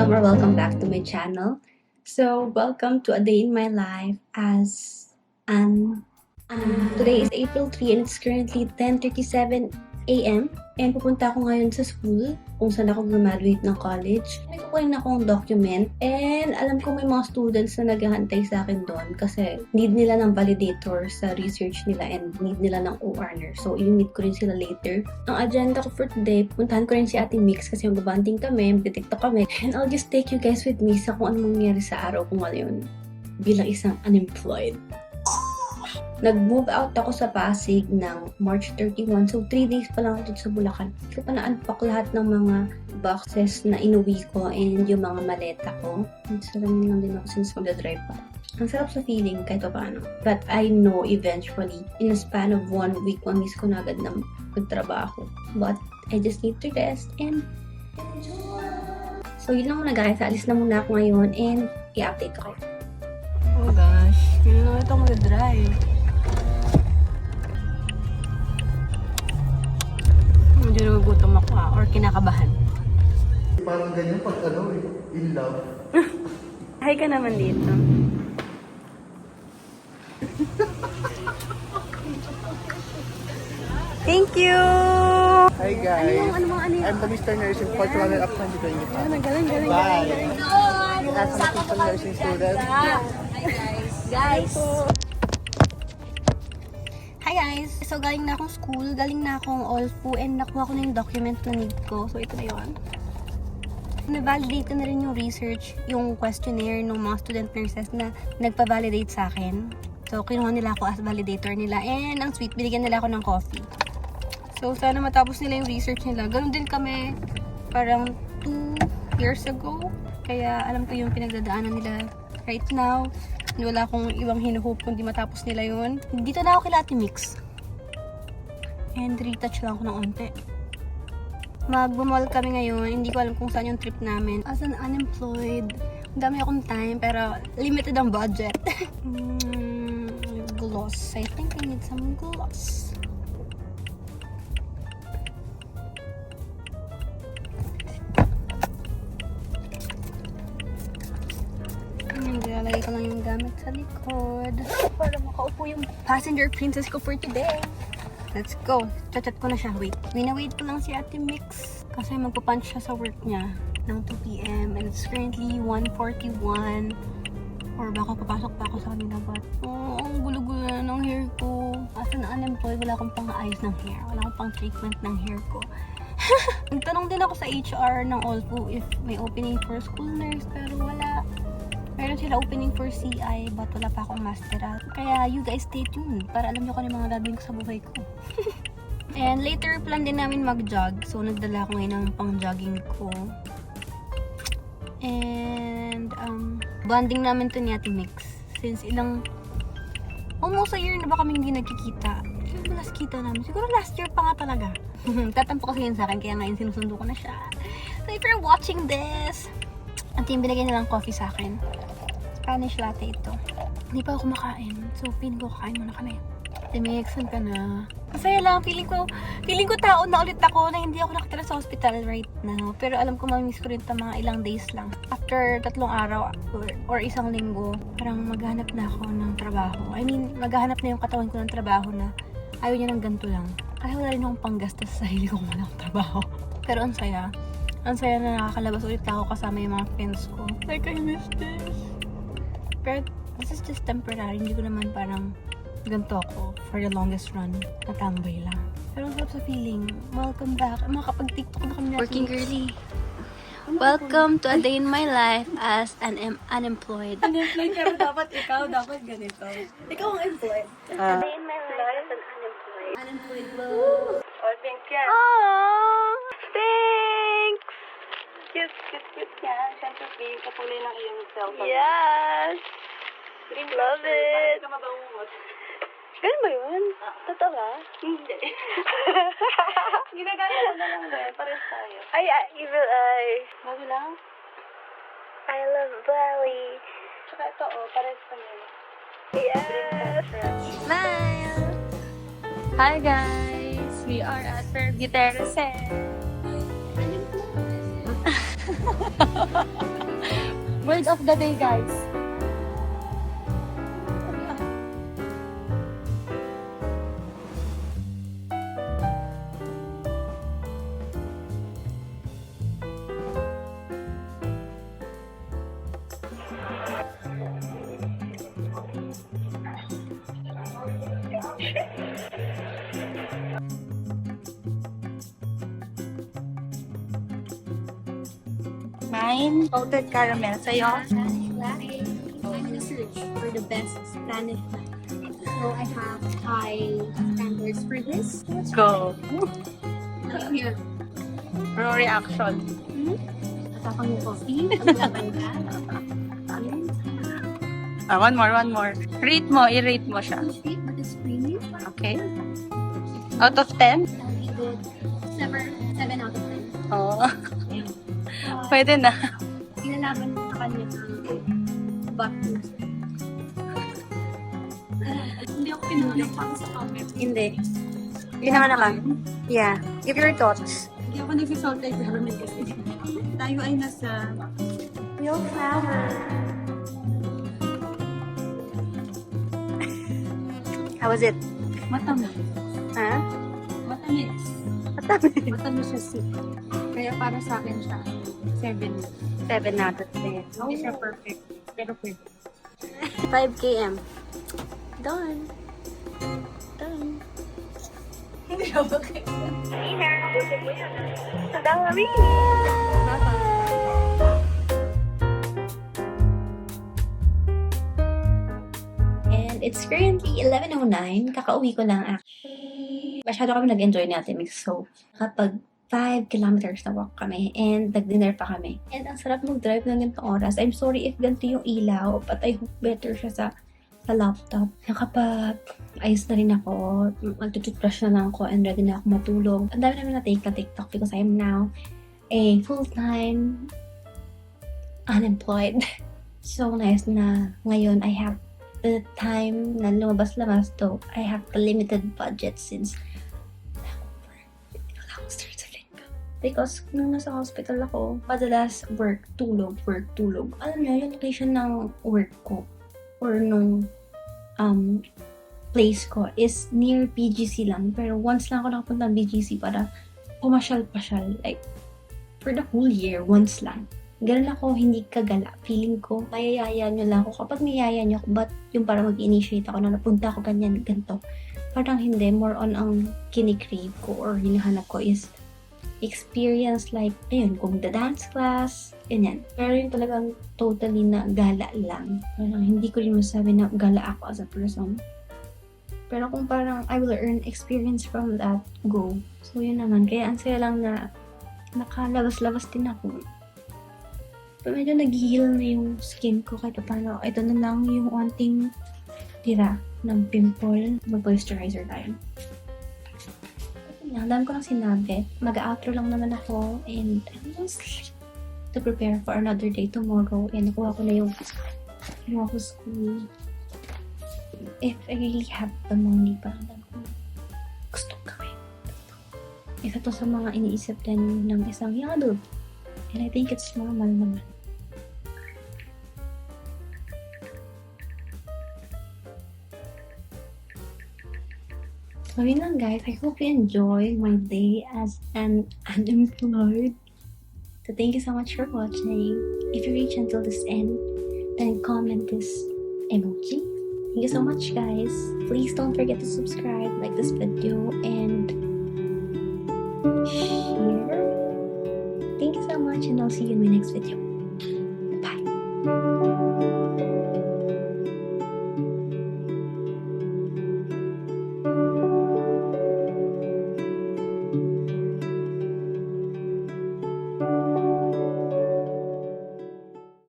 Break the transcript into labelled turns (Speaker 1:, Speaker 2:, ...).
Speaker 1: welcome back to my channel. So, welcome to a day in my life as today is April 3 and it's currently 10:37 a.m. And pupunta ako ngayon sa school kung saan ako graduate ng college. May kukunin akong document and alam ko may mga students na naghahantay sa akin doon kasi need nila ng validator sa research nila and need nila ng ORner. So, i-meet ko rin sila later. Ang agenda ko for today, puntahan ko rin si Ate Mix kasi magbabanding kami, mag-tiktok kami. And I'll just take you guys with me sa kung anong mangyari sa araw kung ano yun bilang isang unemployed. Nag-move out ako sa Pasig ng March 31. So, 3 days pa lang ako dito sa Bulacan. Hindi ko pa na-unpack lahat ng mga boxes na inuwi ko and yung mga maleta ko. Salamin lang din ako since magdadrive pa. Ang sarap sa feeling kahit pa paano. But I know eventually, in a span of 1 week, mamiss ko na agad na magtrabaho. But I just need to rest and enjoy. So, yun lang muna guys. Alis na muna ako ngayon and i-update ko kayo.
Speaker 2: Oh gosh, yun na ito mag-drive. Medyo nagugutom ako or kinakabahan.
Speaker 3: Parang ganyan pag in love.
Speaker 2: Hi ka naman dito. Thank you!
Speaker 3: Hi guys!
Speaker 2: Ano
Speaker 3: I'm the Mr. Nursing Fourth Runner up 2025.
Speaker 2: Galing.
Speaker 3: Bye! As an assistant nursing student.
Speaker 2: Hi guys! So galing na akong school, galing na akong Olfu and nakuha ko na yung document na need ko. So ito na yun. Na-validate na rin yung research, yung questionnaire ng mga student nurses na nagpa-validate sa akin. So kinuha nila ako as validator nila and ang sweet, binigyan nila ako ng coffee. So sana matapos nila yung research nila. Ganun din kami parang 2 years ago. Kaya alam ko yung pinagdadaanan nila right now. Wala akong ibang hinuhope kundi matapos nila yun. Dito na ako kila Ate Mix. And retouch lang ako ng onte. Mag-mall kami ngayon. Hindi ko alam kung saan yung trip namin. As an unemployed, dami akong time pero limited ang budget. Gloss. I think I need some gloss. Nilalagay ko lang yung gamit sa likod para makaupo yung passenger princess ko for today. Let's go. Chat ko na siya. Wait. Wait ko lang si Ate Mix kasi magpapunch siya sa work niya ng 2 p.m. and it's currently 1:41 or baka papasok pa ako sa kanila but ang gulo-gulo na ng hair ko. As an unemployed, wala akong pang-ayos ng hair. Wala akong pang-treatment ng hair ko. Nagtanong din ako sa HR ng Olfu if may opening for school nurse pero wala. Meron sila opening for CI but wala pa akong masteral. Kaya you guys stay tuned para alam nyo kung ano yung mga gagawin ko sa buhay ko. And later plan din namin mag-jog. So nagdala ako ngayon ng pang-jogging ko. And bonding namin to ni Ate Mix. Since almost a year na ba kaming hindi nagkikita. Siguro last kita namin. Siguro last year pa nga talaga. Tatampo kasi yun sa akin kaya ngayon sinusundo ko na siya. So if you're watching this, at yung binigay nilang coffee sa akin. Spanish latte ito. Hindi pa ako kumakain. So, feeling ko kakain muna kami. Timixan ka na. Masaya lang. Feeling ko taon na ulit ako na hindi ako nakatira sa hospital right now. Pero alam ko mamimiss ko rin ito mga ilang days lang. After 3 araw or 1 linggo, parang maghanap na ako ng trabaho. I mean, maghanap na yung katawan ko ng trabaho na ayaw niya ng ganito lang. Kasi wala rin akong panggastos sa sarili ko kung wala akong trabaho. Pero ang saya. Ang saya na nakakalabas ulit ako kasama yung mga friends ko. Like, I miss this. Pero this is just temporary. Hindi ko naman parang ganito ako for the longest run. Natambay lang. Pero ang sarap sa feeling. Welcome back. Makapag-tiktok na kami natin.
Speaker 1: Working girly. Welcome to a day in my life as an unemployed.
Speaker 2: Unemployed pero dapat ganito. Ikaw ang employed. A day in my life as an unemployed.
Speaker 1: Unemployed will...
Speaker 2: Oh, thank you.
Speaker 1: Aww! Thanks!
Speaker 2: Cute yan. Siyempre, yung kakulay ng iyong cellphone.
Speaker 1: Yes! Love it!
Speaker 2: Parang ka mabangungot.
Speaker 1: Ganun ba yun? Totoo ba?
Speaker 2: Hindi. Ginagaya ko na lang din. Pares tayo.
Speaker 1: Ay, evil eye.
Speaker 2: Bago lang?
Speaker 1: I love Bali.
Speaker 2: Tsaka ito, pares kami.
Speaker 1: Yes! Smile! Hi guys! We are at Fairview Terraces.
Speaker 2: Word of the day, guys.
Speaker 3: Mine, salted caramel. Sa'yo?
Speaker 1: Spanish latte. I'm gonna search for the best Spanish latte. So I have high standards for this.
Speaker 3: Go.
Speaker 1: Here.
Speaker 3: No reaction.
Speaker 1: Tapang yung coffee. Paglaban ka.
Speaker 3: One more. Rate mo, i-rate mo siya.
Speaker 1: Sweet but it's creamy.
Speaker 3: Okay. Out of 10?
Speaker 1: I'll give it 7 out of 10.
Speaker 3: Oo. Pwede na.
Speaker 1: Pinalaban ko sa kanya ng butter. Hindi ako pinulang pa sa comment.
Speaker 2: Hindi. Pinamana ka? Yeah. Give your thoughts.
Speaker 1: Hindi ako nag-salted caramel kasi. Tayo ay nasa
Speaker 2: Real flower. How was it?
Speaker 1: matamis.
Speaker 2: Ha?
Speaker 1: Matamis.
Speaker 2: Matamis.
Speaker 1: Matamis siya sweet. Kaya para sa akin siya, 7.
Speaker 2: 7 out of 10.
Speaker 1: Hindi siya perfect. Pero pwede.
Speaker 2: 5 km. Done. Done.
Speaker 1: And it's currently 11:09. Kakauwi ko lang actually. Masyado kami nag-enjoy ni Ate Mix. So, kapag 5 kilometers na walk kami and nag-dinner pa kami. And ang sarap mag-drive ng ganitong oras. I'm sorry if ganito yung ilaw, but I hope better siya sa laptop. Kapag ayos na rin ako, magtututbrush na lang ako and ready na ako matulog. Ang dami namin na-take na TikTok because I am now a full-time unemployed. So nice na ngayon I have the time na lumabas-labas though I have a limited budget since wala akong source of income. Because nung nasa hospital ako, madalas work, tulog. Alam niyo, yung location ng work ko or nung place ko is near PGC lang. Pero once lang ako nakapunta ng PGC para pumasyal-pasyal. Like, for the whole year, once lang. Ganun ako, hindi kagala. Feeling ko, mayayaya nyo lang ako. Kapag mayayaya nyo ako, but yung para mag-initiate ako na napunta ako ganyan, ganito. Parang hindi, more on ang kinikrave ko or hinahanap ko is experience like, ayun, kung the dance class, ganyan. Pero yung talagang totally na gala lang. Parang hindi ko rin masabi na gala ako as a person. Pero kung parang I will earn experience from that, go. So yun naman. Kaya ang saya lang na nakalabas-labas din ako. Pero medyo nag-heal na yung skin ko kahit paano. Ito na lang yung onting tira ng pimple. Mag-moisturizer tayo. Ang dami ko lang sinabi. Mag-outro lang naman ako and I'm just to prepare for another day tomorrow. And nakuha ko na yung ginawa ko school. If I really have the money, parang gusto gawin. Isa to sa mga iniisip din ng isang young adult. And I think it's normal naman. So yun lang guys, I hope you enjoyed my day as an unemployed. So thank you so much for watching. If you reach until this end, then comment this emoji. Thank you so much guys. Please don't forget to subscribe, like this video, and share. Thank you so much and I'll see you in my next video.